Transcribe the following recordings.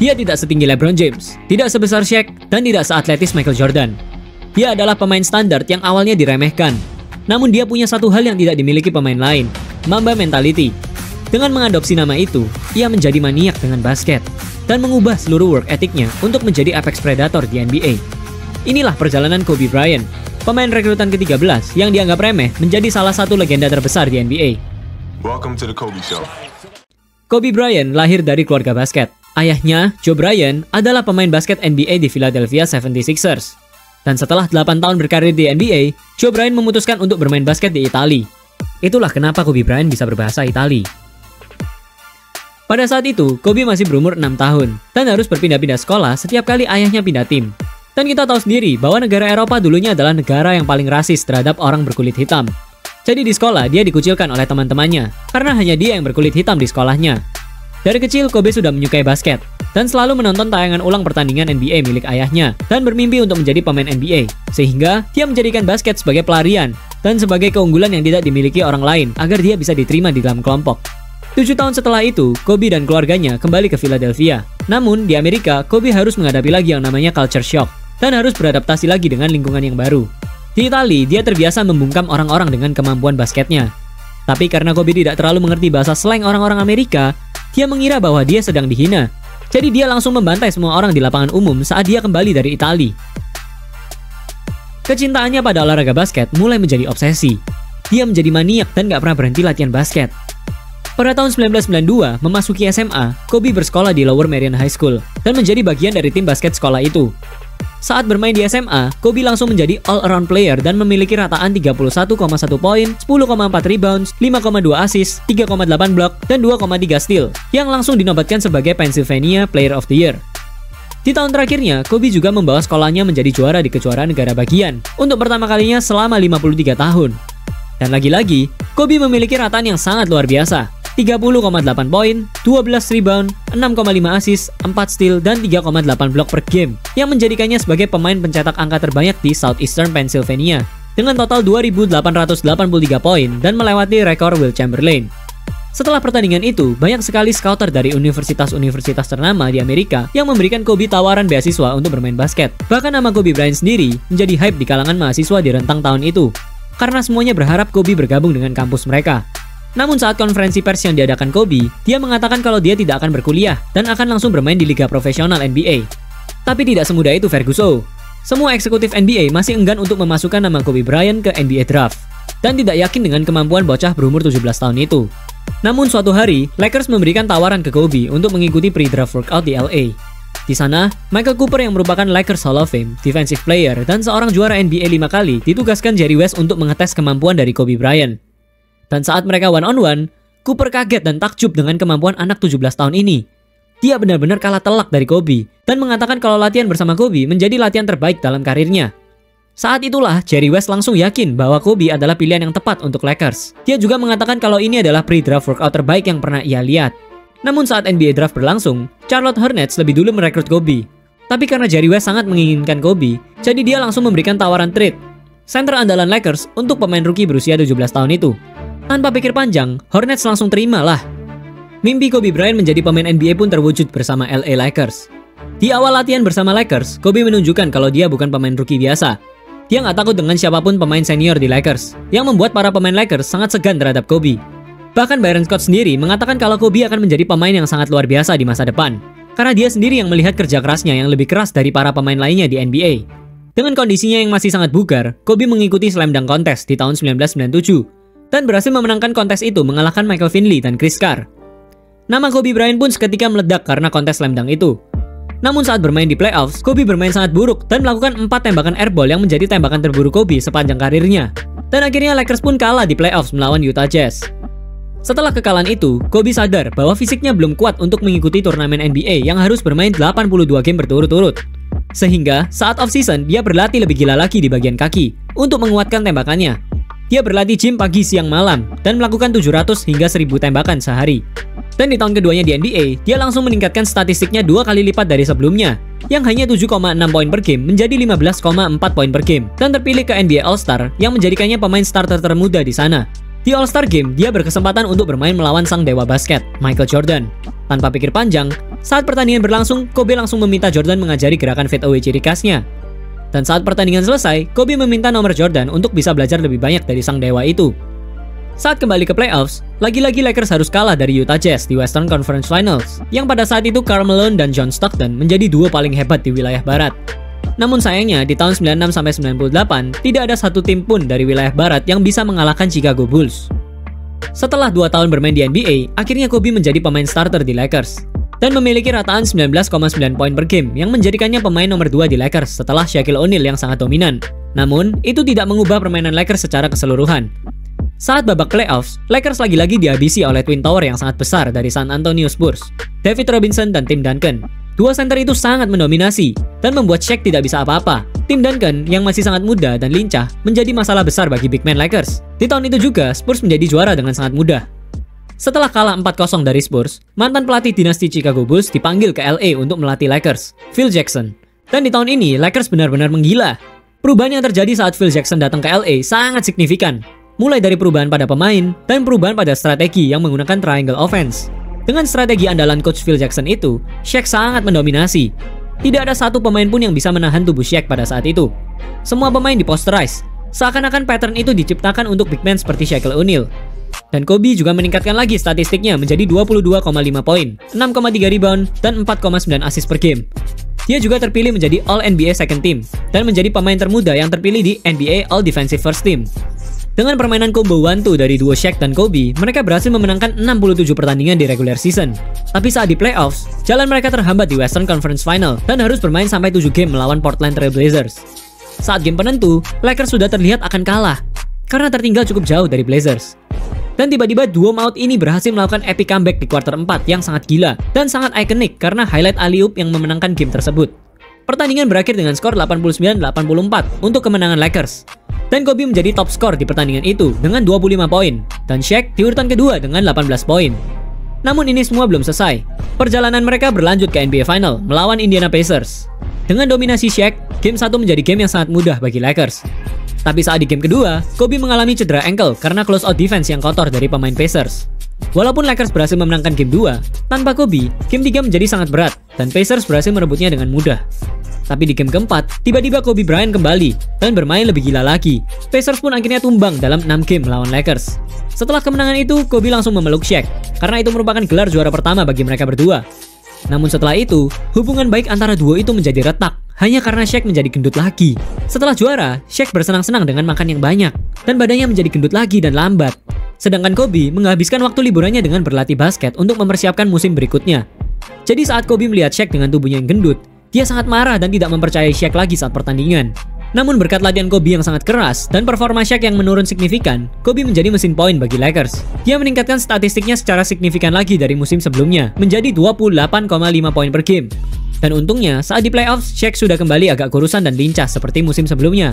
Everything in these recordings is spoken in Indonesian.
Dia tidak setinggi LeBron James, tidak sebesar Shaq, dan tidak seatletis Michael Jordan. Dia adalah pemain standar yang awalnya diremehkan. Namun dia punya satu hal yang tidak dimiliki pemain lain, Mamba mentality. Dengan mengadopsi nama itu, ia menjadi maniak dengan basket dan mengubah seluruh work ethic-nya untuk menjadi apex predator di NBA. Inilah perjalanan Kobe Bryant, pemain rekrutan ke-13 yang dianggap remeh menjadi salah satu legenda terbesar di NBA. Welcome to the Kobe Show. Kobe Bryant lahir dari keluarga basket. Ayahnya, Joe Bryant, adalah pemain basket NBA di Philadelphia 76ers. Dan setelah 8 tahun berkarir di NBA, Joe Bryant memutuskan untuk bermain basket di Italia. Itulah kenapa Kobe Bryant bisa berbahasa Italia. Pada saat itu, Kobe masih berumur 6 tahun dan harus berpindah-pindah sekolah setiap kali ayahnya pindah tim. Dan kita tahu sendiri bahwa negara Eropa dulunya adalah negara yang paling rasis terhadap orang berkulit hitam. Jadi di sekolah dia dikucilkan oleh teman-temannya karena hanya dia yang berkulit hitam di sekolahnya. Dari kecil Kobe sudah menyukai basket dan selalu menonton tayangan ulang pertandingan NBA milik ayahnya dan bermimpi untuk menjadi pemain NBA. Sehingga dia menjadikan basket sebagai pelarian dan sebagai keunggulan yang tidak dimiliki orang lain agar dia bisa diterima di dalam kelompok. 7 tahun setelah itu, Kobe dan keluarganya kembali ke Philadelphia. Namun di Amerika, Kobe harus menghadapi lagi yang namanya culture shock dan harus beradaptasi lagi dengan lingkungan yang baru. Di Italia, dia terbiasa membungkam orang-orang dengan kemampuan basketnya. Tapi karena Kobe tidak terlalu mengerti bahasa slang orang-orang Amerika, dia mengira bahwa dia sedang dihina. Jadi dia langsung membantai semua orang di lapangan umum saat dia kembali dari Italia. Kecintaannya pada olahraga basket mulai menjadi obsesi. Dia menjadi maniak dan gak pernah berhenti latihan basket. Pada tahun 1992, memasuki SMA, Kobe bersekolah di Lower Merion High School dan menjadi bagian dari tim basket sekolah itu. Saat bermain di SMA, Kobe langsung menjadi all-around player dan memiliki rataan 31,1 poin, 10,4 rebounds, 5,2 assist, 3,8 block, dan 2,3 steal, yang langsung dinobatkan sebagai Pennsylvania Player of the Year. Di tahun terakhirnya, Kobe juga membawa sekolahnya menjadi juara di kejuaraan negara bagian untuk pertama kalinya selama 53 tahun. Dan lagi-lagi, Kobe memiliki rataan yang sangat luar biasa. 30,8 poin, 12 rebound, 6,5 assist, 4 steal, dan 3,8 blok per game yang menjadikannya sebagai pemain pencetak angka terbanyak di Southeastern Pennsylvania dengan total 2.883 poin dan melewati rekor Wilt Chamberlain. Setelah pertandingan itu, banyak sekali scouter dari universitas-universitas ternama di Amerika yang memberikan Kobe tawaran beasiswa untuk bermain basket. Bahkan nama Kobe Bryant sendiri menjadi hype di kalangan mahasiswa di rentang tahun itu karena semuanya berharap Kobe bergabung dengan kampus mereka. Namun saat konferensi pers yang diadakan Kobe, dia mengatakan kalau dia tidak akan berkuliah dan akan langsung bermain di liga profesional NBA. Tapi tidak semudah itu Ferguson. Semua eksekutif NBA masih enggan untuk memasukkan nama Kobe Bryant ke NBA Draft dan tidak yakin dengan kemampuan bocah berumur 17 tahun itu. Namun suatu hari, Lakers memberikan tawaran ke Kobe untuk mengikuti pre-draft workout di LA. Di sana, Michael Cooper yang merupakan Lakers Hall of Fame, defensive player, dan seorang juara NBA 5 kali ditugaskan Jerry West untuk mengetes kemampuan dari Kobe Bryant. Dan saat mereka one-on-one, Cooper kaget dan takjub dengan kemampuan anak 17 tahun ini. Dia benar-benar kalah telak dari Kobe dan mengatakan kalau latihan bersama Kobe menjadi latihan terbaik dalam karirnya. Saat itulah Jerry West langsung yakin bahwa Kobe adalah pilihan yang tepat untuk Lakers. Dia juga mengatakan kalau ini adalah pre-draft workout terbaik yang pernah ia lihat. Namun saat NBA Draft berlangsung, Charlotte Hornets lebih dulu merekrut Kobe. Tapi karena Jerry West sangat menginginkan Kobe, jadi dia langsung memberikan tawaran trade center andalan Lakers untuk pemain rookie berusia 17 tahun itu. Tanpa pikir panjang, Hornets langsung terimalah. Mimpi Kobe Bryant menjadi pemain NBA pun terwujud bersama LA Lakers. Di awal latihan bersama Lakers, Kobe menunjukkan kalau dia bukan pemain rookie biasa. Dia nggak takut dengan siapapun pemain senior di Lakers, yang membuat para pemain Lakers sangat segan terhadap Kobe. Bahkan Byron Scott sendiri mengatakan kalau Kobe akan menjadi pemain yang sangat luar biasa di masa depan, karena dia sendiri yang melihat kerja kerasnya yang lebih keras dari para pemain lainnya di NBA. Dengan kondisinya yang masih sangat bugar, Kobe mengikuti Slam Dunk Contest di tahun 1997. Dan berhasil memenangkan kontes itu mengalahkan Michael Finley dan Chris Carr. Nama Kobe Bryant pun seketika meledak karena kontes slam dunk itu. Namun saat bermain di playoffs, Kobe bermain sangat buruk dan melakukan 4 tembakan airball yang menjadi tembakan terburuk Kobe sepanjang karirnya. Dan akhirnya Lakers pun kalah di playoffs melawan Utah Jazz. Setelah kekalahan itu, Kobe sadar bahwa fisiknya belum kuat untuk mengikuti turnamen NBA yang harus bermain 82 game berturut-turut. Sehingga saat off-season, dia berlatih lebih gila lagi di bagian kaki untuk menguatkan tembakannya. Dia berlatih gym pagi, siang, malam, dan melakukan 700 hingga 1000 tembakan sehari. Dan di tahun keduanya di NBA, dia langsung meningkatkan statistiknya 2 kali lipat dari sebelumnya, yang hanya 7,6 poin per game menjadi 15,4 poin per game, dan terpilih ke NBA All-Star yang menjadikannya pemain starter termuda di sana. Di All-Star Game, dia berkesempatan untuk bermain melawan sang dewa basket, Michael Jordan. Tanpa pikir panjang, saat pertandingan berlangsung, Kobe langsung meminta Jordan mengajari gerakan fadeaway ciri khasnya. Dan saat pertandingan selesai, Kobe meminta nomor Jordan untuk bisa belajar lebih banyak dari sang dewa itu. Saat kembali ke playoffs, lagi-lagi Lakers harus kalah dari Utah Jazz di Western Conference Finals, yang pada saat itu Karl Malone dan John Stockton menjadi duo paling hebat di wilayah barat. Namun sayangnya, di tahun 96-98, tidak ada satu tim pun dari wilayah barat yang bisa mengalahkan Chicago Bulls. Setelah 2 tahun bermain di NBA, akhirnya Kobe menjadi pemain starter di Lakers dan memiliki rataan 19,9 poin per game yang menjadikannya pemain nomor 2 di Lakers setelah Shaquille O'Neal yang sangat dominan. Namun, itu tidak mengubah permainan Lakers secara keseluruhan. Saat babak playoffs, Lakers lagi-lagi dihabisi oleh Twin Tower yang sangat besar dari San Antonio Spurs, David Robinson dan Tim Duncan. Dua center itu sangat mendominasi dan membuat Shaq tidak bisa apa-apa. Tim Duncan yang masih sangat muda dan lincah menjadi masalah besar bagi big man Lakers. Di tahun itu juga Spurs menjadi juara dengan sangat mudah. Setelah kalah 4-0 dari Spurs, mantan pelatih dinasti Chicago Bulls dipanggil ke LA untuk melatih Lakers, Phil Jackson. Dan di tahun ini Lakers benar-benar menggila. Perubahan yang terjadi saat Phil Jackson datang ke LA sangat signifikan. Mulai dari perubahan pada pemain dan perubahan pada strategi yang menggunakan triangle offense. Dengan strategi andalan coach Phil Jackson itu, Shaq sangat mendominasi. Tidak ada satu pemain pun yang bisa menahan tubuh Shaq pada saat itu. Semua pemain diposterize. Seakan-akan pattern itu diciptakan untuk big man seperti Shaquille O'Neal. Dan Kobe juga meningkatkan lagi statistiknya menjadi 22,5 poin, 6,3 rebound, dan 4,9 assist per game. Dia juga terpilih menjadi All-NBA Second Team dan menjadi pemain termuda yang terpilih di NBA All-Defensive First Team. Dengan permainan combo 1-2 dari duo Shaq dan Kobe, mereka berhasil memenangkan 67 pertandingan di regular season. Tapi saat di playoffs, jalan mereka terhambat di Western Conference Final dan harus bermain sampai 7 game melawan Portland Trail Blazers. Saat game penentu, Lakers sudah terlihat akan kalah karena tertinggal cukup jauh dari Blazers. Dan tiba-tiba duo maut ini berhasil melakukan epic comeback di kuarter 4 yang sangat gila dan sangat ikonik karena highlight alley-oop yang memenangkan game tersebut. Pertandingan berakhir dengan skor 89-84 untuk kemenangan Lakers. Dan Kobe menjadi top skor di pertandingan itu dengan 25 poin, dan Shaq di urutan kedua dengan 18 poin. Namun ini semua belum selesai. Perjalanan mereka berlanjut ke NBA Final melawan Indiana Pacers. Dengan dominasi Shaq, game 1 menjadi game yang sangat mudah bagi Lakers. Tapi saat di game kedua, Kobe mengalami cedera ankle karena close out defense yang kotor dari pemain Pacers. Walaupun Lakers berhasil memenangkan game 2, tanpa Kobe, game 3 menjadi sangat berat dan Pacers berhasil merebutnya dengan mudah. Tapi di game keempat, tiba-tiba Kobe Bryant kembali dan bermain lebih gila lagi. Pacers pun akhirnya tumbang dalam 6 game melawan Lakers. Setelah kemenangan itu, Kobe langsung memeluk Shaq karena itu merupakan gelar juara pertama bagi mereka berdua. Namun setelah itu, hubungan baik antara duo itu menjadi retak hanya karena Shaq menjadi gendut lagi. Setelah juara, Shaq bersenang-senang dengan makan yang banyak dan badannya menjadi gendut lagi dan lambat. Sedangkan Kobe menghabiskan waktu liburannya dengan berlatih basket untuk mempersiapkan musim berikutnya. Jadi saat Kobe melihat Shaq dengan tubuhnya yang gendut, dia sangat marah dan tidak mempercayai Shaq lagi saat pertandingan. Namun berkat latihan Kobe yang sangat keras dan performa Shaq yang menurun signifikan, Kobe menjadi mesin poin bagi Lakers. Dia meningkatkan statistiknya secara signifikan lagi dari musim sebelumnya, menjadi 28,5 poin per game. Dan untungnya, saat di playoffs, Shaq sudah kembali agak kurusan dan lincah seperti musim sebelumnya.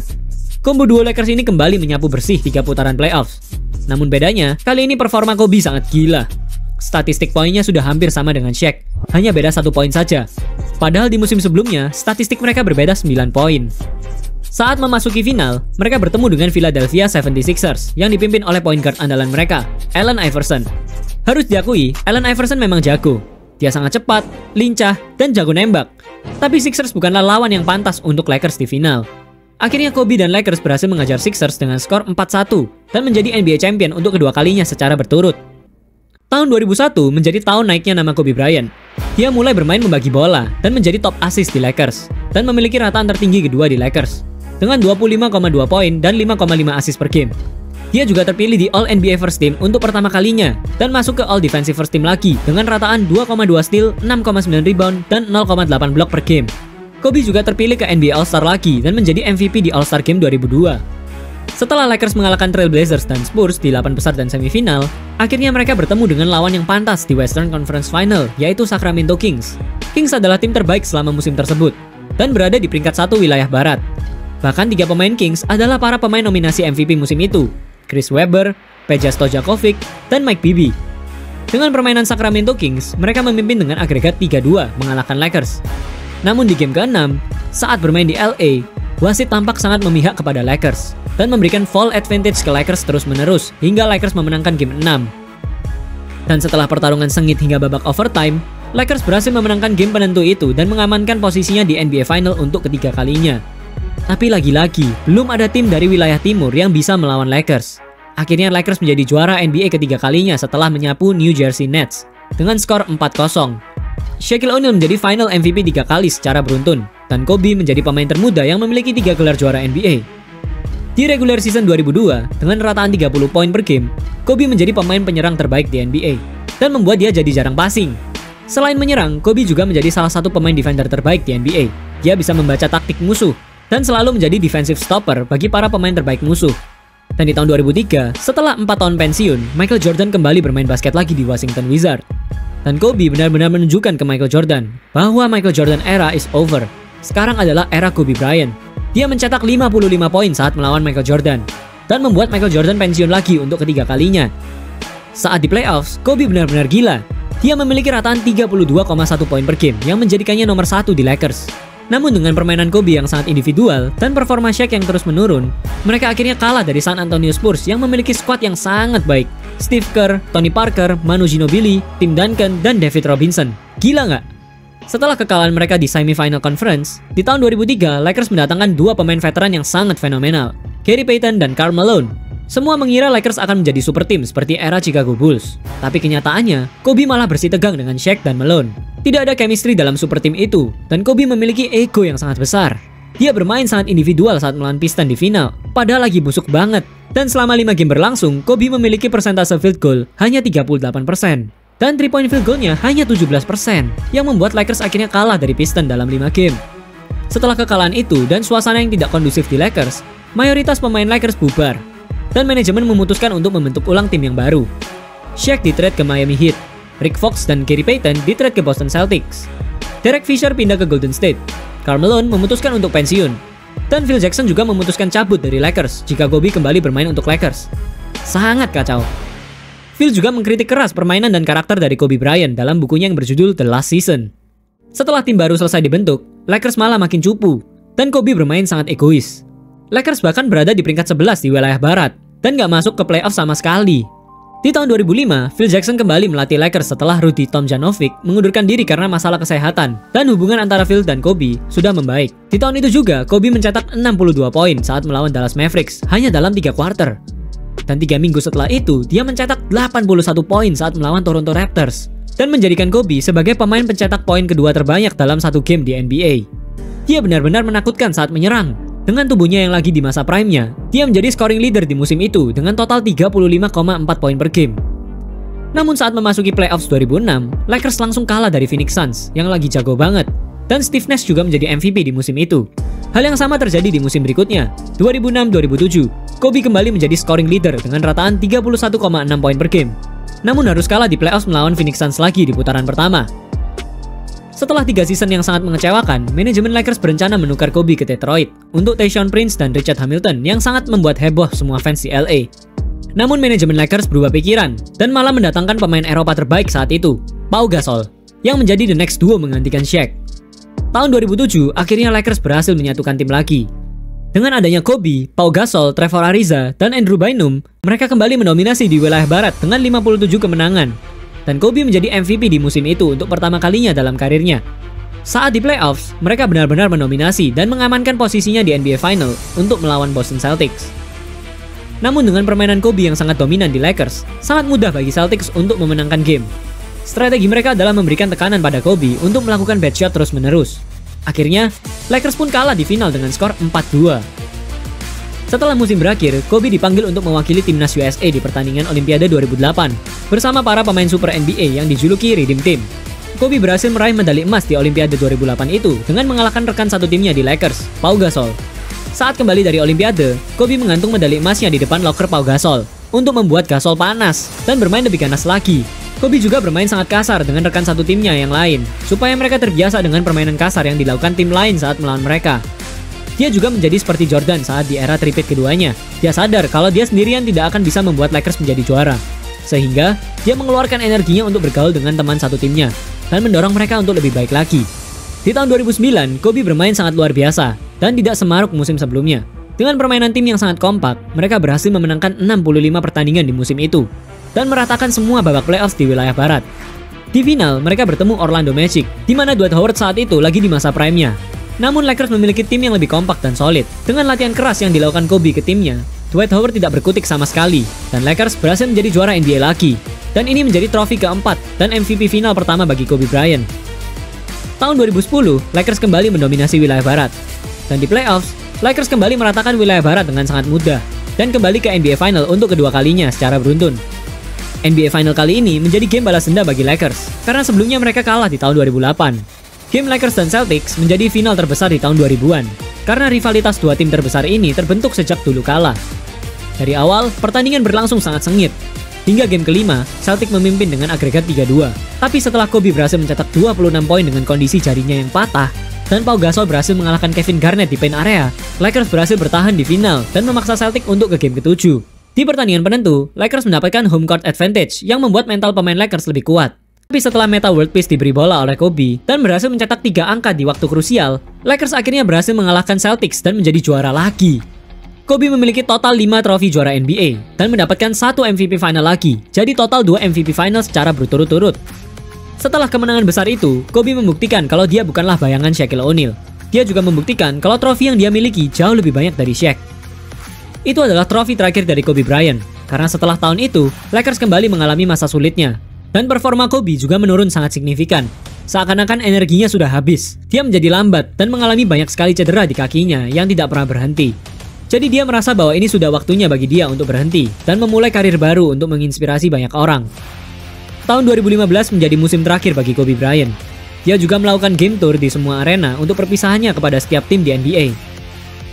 Combo duo Lakers ini kembali menyapu bersih 3 putaran playoffs. Namun bedanya, kali ini performa Kobe sangat gila. Statistik poinnya sudah hampir sama dengan Shaq, hanya beda 1 poin saja. Padahal di musim sebelumnya, statistik mereka berbeda 9 poin. Saat memasuki final, mereka bertemu dengan Philadelphia 76ers yang dipimpin oleh point guard andalan mereka, Allen Iverson. Harus diakui, Allen Iverson memang jago. Dia sangat cepat, lincah, dan jago nembak. Tapi Sixers bukanlah lawan yang pantas untuk Lakers di final. Akhirnya Kobe dan Lakers berhasil mengajar Sixers dengan skor 4-1 dan menjadi NBA Champion untuk kedua kalinya secara berturut. Tahun 2001 menjadi tahun naiknya nama Kobe Bryant. Dia mulai bermain membagi bola dan menjadi top assist di Lakers dan memiliki rataan tertinggi kedua di Lakers dengan 25,2 poin dan 5,5 assist per game. Dia juga terpilih di All-NBA First Team untuk pertama kalinya dan masuk ke All-Defensive First Team lagi dengan rataan 2,2 steal, 6,9 rebound, dan 0,8 block per game. Kobe juga terpilih ke NBA All-Star lagi dan menjadi MVP di All-Star Game 2002. Setelah Lakers mengalahkan Trail Blazers dan Spurs di 8 besar dan semifinal, akhirnya mereka bertemu dengan lawan yang pantas di Western Conference Final, yaitu Sacramento Kings. Kings adalah tim terbaik selama musim tersebut dan berada di peringkat 1 wilayah barat. Bahkan 3 pemain Kings adalah para pemain nominasi MVP musim itu, Chris Webber, Peja Stojakovic, dan Mike Bibby. Dengan permainan Sacramento Kings, mereka memimpin dengan agregat 3-2 mengalahkan Lakers. Namun di game ke-6, saat bermain di LA, wasit tampak sangat memihak kepada Lakers dan memberikan fall advantage ke Lakers terus-menerus hingga Lakers memenangkan game 6. Dan setelah pertarungan sengit hingga babak overtime, Lakers berhasil memenangkan game penentu itu dan mengamankan posisinya di NBA Final untuk ketiga kalinya. Tapi lagi-lagi, belum ada tim dari wilayah timur yang bisa melawan Lakers. Akhirnya Lakers menjadi juara NBA ketiga kalinya setelah menyapu New Jersey Nets dengan skor 4-0. Shaquille O'Neal menjadi Final MVP 3 kali secara beruntun, dan Kobe menjadi pemain termuda yang memiliki 3 gelar juara NBA. Di regular season 2002, dengan rataan 30 poin per game, Kobe menjadi pemain penyerang terbaik di NBA dan membuat dia jadi jarang passing. Selain menyerang, Kobe juga menjadi salah satu pemain defender terbaik di NBA. Dia bisa membaca taktik musuh dan selalu menjadi defensive stopper bagi para pemain terbaik musuh. Dan di tahun 2003, setelah 4 tahun pensiun, Michael Jordan kembali bermain basket lagi di Washington Wizards. Dan Kobe benar-benar menunjukkan ke Michael Jordan bahwa Michael Jordan era is over. Sekarang adalah era Kobe Bryant. Dia mencetak 55 poin saat melawan Michael Jordan dan membuat Michael Jordan pensiun lagi untuk ketiga kalinya. Saat di playoffs, Kobe benar-benar gila. Dia memiliki rataan 32,1 poin per game yang menjadikannya nomor 1 di Lakers. Namun dengan permainan Kobe yang sangat individual dan performa Shaq yang terus menurun, mereka akhirnya kalah dari San Antonio Spurs yang memiliki skuad yang sangat baik. Steve Kerr, Tony Parker, Manu Ginobili, Tim Duncan, dan David Robinson. Gila nggak? Setelah kekalahan mereka di semifinal conference, di tahun 2003, Lakers mendatangkan 2 pemain veteran yang sangat fenomenal, Gary Payton dan Karl Malone. Semua mengira Lakers akan menjadi super team seperti era Chicago Bulls. Tapi kenyataannya, Kobe malah bersih tegang dengan Shaq dan Malone. Tidak ada chemistry dalam super team itu, dan Kobe memiliki ego yang sangat besar. Dia bermain sangat individual saat melawan Pistons di final, padahal lagi busuk banget. Dan selama 5 game berlangsung, Kobe memiliki persentase field goal hanya 38%. Dan 3-point field goalnya hanya 17%, yang membuat Lakers akhirnya kalah dari Pistons dalam 5 game. Setelah kekalahan itu dan suasana yang tidak kondusif di Lakers, mayoritas pemain Lakers bubar. Dan manajemen memutuskan untuk membentuk ulang tim yang baru. Shaq di-trade ke Miami Heat, Rick Fox dan Gary Payton di-trade ke Boston Celtics. Derek Fisher pindah ke Golden State. Karl Malone memutuskan untuk pensiun. Dan Phil Jackson juga memutuskan cabut dari Lakers jika Kobe kembali bermain untuk Lakers. Sangat kacau. Phil juga mengkritik keras permainan dan karakter dari Kobe Bryant dalam bukunya yang berjudul The Last Season. Setelah tim baru selesai dibentuk, Lakers malah makin cupu, dan Kobe bermain sangat egois. Lakers bahkan berada di peringkat 11 di wilayah barat, dan gak masuk ke playoff sama sekali. Di tahun 2005, Phil Jackson kembali melatih Lakers setelah Rudy Tomjanovic mengundurkan diri karena masalah kesehatan, dan hubungan antara Phil dan Kobe sudah membaik. Di tahun itu juga, Kobe mencetak 62 poin saat melawan Dallas Mavericks hanya dalam 3 kuarter. Dan 3 minggu setelah itu, dia mencetak 81 poin saat melawan Toronto Raptors, dan menjadikan Kobe sebagai pemain pencetak poin kedua terbanyak dalam satu game di NBA. Dia benar-benar menakutkan saat menyerang. Dengan tubuhnya yang lagi di masa prime-nya, dia menjadi scoring leader di musim itu dengan total 35,4 poin per game. Namun saat memasuki playoffs 2006, Lakers langsung kalah dari Phoenix Suns yang lagi jago banget. Dan Steve Nash juga menjadi MVP di musim itu. Hal yang sama terjadi di musim berikutnya, 2006-2007. Kobe kembali menjadi scoring leader dengan rataan 31,6 poin per game. Namun harus kalah di playoffs melawan Phoenix Suns lagi di putaran pertama. Setelah 3 season yang sangat mengecewakan, manajemen Lakers berencana menukar Kobe ke Detroit untuk Tayshaun Prince dan Richard Hamilton yang sangat membuat heboh semua fans di LA. Namun manajemen Lakers berubah pikiran dan malah mendatangkan pemain Eropa terbaik saat itu, Pau Gasol, yang menjadi the next duo menggantikan Shaq. Tahun 2007, akhirnya Lakers berhasil menyatukan tim lagi. Dengan adanya Kobe, Pau Gasol, Trevor Ariza, dan Andrew Bynum, mereka kembali mendominasi di wilayah barat dengan 57 kemenangan. Dan Kobe menjadi MVP di musim itu untuk pertama kalinya dalam karirnya. Saat di playoffs, mereka benar-benar mendominasi dan mengamankan posisinya di NBA Final untuk melawan Boston Celtics. Namun dengan permainan Kobe yang sangat dominan di Lakers, sangat mudah bagi Celtics untuk memenangkan game. Strategi mereka adalah memberikan tekanan pada Kobe untuk melakukan bad shot terus-menerus. Akhirnya, Lakers pun kalah di final dengan skor 4-2. Setelah musim berakhir, Kobe dipanggil untuk mewakili timnas USA di pertandingan Olimpiade 2008 bersama para pemain super NBA yang dijuluki Redeem Team. Kobe berhasil meraih medali emas di Olimpiade 2008 itu dengan mengalahkan rekan satu timnya di Lakers, Pau Gasol. Saat kembali dari Olimpiade, Kobe menggantung medali emasnya di depan loker Pau Gasol untuk membuat Gasol panas dan bermain lebih ganas lagi. Kobe juga bermain sangat kasar dengan rekan satu timnya yang lain supaya mereka terbiasa dengan permainan kasar yang dilakukan tim lain saat melawan mereka. Dia juga menjadi seperti Jordan saat di era tripit keduanya. Dia sadar kalau dia sendirian tidak akan bisa membuat Lakers menjadi juara. Sehingga, dia mengeluarkan energinya untuk bergaul dengan teman satu timnya dan mendorong mereka untuk lebih baik lagi. Di tahun 2009, Kobe bermain sangat luar biasa dan tidak semaruk musim sebelumnya. Dengan permainan tim yang sangat kompak, mereka berhasil memenangkan 65 pertandingan di musim itu. dan meratakan semua babak playoffs di wilayah barat. Di final, mereka bertemu Orlando Magic, di mana Dwight Howard saat itu lagi di masa prime-nya. Namun Lakers memiliki tim yang lebih kompak dan solid. Dengan latihan keras yang dilakukan Kobe ke timnya, Dwight Howard tidak berkutik sama sekali, dan Lakers berhasil menjadi juara NBA lagi. Dan ini menjadi trofi keempat dan MVP final pertama bagi Kobe Bryant. Tahun 2010, Lakers kembali mendominasi wilayah barat. Dan di playoffs, Lakers kembali meratakan wilayah barat dengan sangat mudah, dan kembali ke NBA Final untuk kedua kalinya secara beruntun. NBA Final kali ini menjadi game balas dendam bagi Lakers, karena sebelumnya mereka kalah di tahun 2008. Game Lakers dan Celtics menjadi final terbesar di tahun 2000-an, karena rivalitas dua tim terbesar ini terbentuk sejak dulu kala. Dari awal, pertandingan berlangsung sangat sengit. Hingga game kelima, Celtics memimpin dengan agregat 3-2. Tapi setelah Kobe berhasil mencetak 26 poin dengan kondisi jarinya yang patah, dan Pau Gasol berhasil mengalahkan Kevin Garnett di paint area, Lakers berhasil bertahan di final dan memaksa Celtics untuk ke game ke-7. Di pertandingan penentu, Lakers mendapatkan home court advantage yang membuat mental pemain Lakers lebih kuat. Tapi setelah Meta World Peace diberi bola oleh Kobe dan berhasil mencetak 3 angka di waktu krusial, Lakers akhirnya berhasil mengalahkan Celtics dan menjadi juara lagi. Kobe memiliki total 5 trofi juara NBA dan mendapatkan 1 MVP final lagi, jadi total 2 MVP final secara berturut-turut. Setelah kemenangan besar itu, Kobe membuktikan kalau dia bukanlah bayangan Shaquille O'Neal. Dia juga membuktikan kalau trofi yang dia miliki jauh lebih banyak dari Shaq. Itu adalah trofi terakhir dari Kobe Bryant, karena setelah tahun itu, Lakers kembali mengalami masa sulitnya. Dan performa Kobe juga menurun sangat signifikan. Seakan-akan energinya sudah habis. Dia menjadi lambat dan mengalami banyak sekali cedera di kakinya yang tidak pernah berhenti. Jadi dia merasa bahwa ini sudah waktunya bagi dia untuk berhenti dan memulai karir baru untuk menginspirasi banyak orang. Tahun 2015 menjadi musim terakhir bagi Kobe Bryant. Dia juga melakukan game tour di semua arena untuk perpisahannya kepada setiap tim di NBA.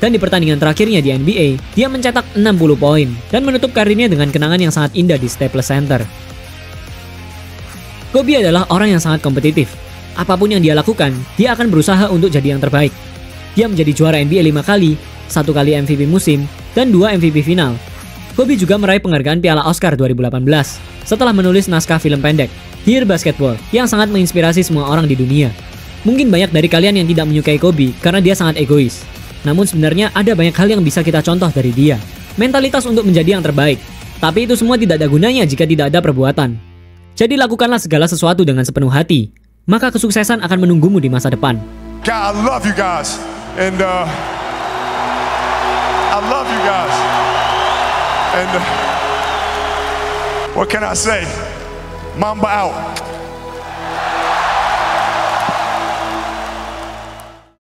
Dan di pertandingan terakhirnya di NBA, dia mencetak 60 poin dan menutup karirnya dengan kenangan yang sangat indah di Staples Center. Kobe adalah orang yang sangat kompetitif. Apapun yang dia lakukan, dia akan berusaha untuk jadi yang terbaik. Dia menjadi juara NBA 5 kali, 1 kali MVP musim, dan 2 MVP final. Kobe juga meraih penghargaan Piala Oscar 2018 setelah menulis naskah film pendek, Dear Basketball, yang sangat menginspirasi semua orang di dunia. Mungkin banyak dari kalian yang tidak menyukai Kobe karena dia sangat egois. Namun sebenarnya ada banyak hal yang bisa kita contoh dari dia. Mentalitas untuk menjadi yang terbaik. Tapi itu semua tidak ada gunanya jika tidak ada perbuatan. Jadi lakukanlah segala sesuatu dengan sepenuh hati. Maka kesuksesan akan menunggumu di masa depan. God, I love you guys. And I love you guys. And what can I say? Mamba out.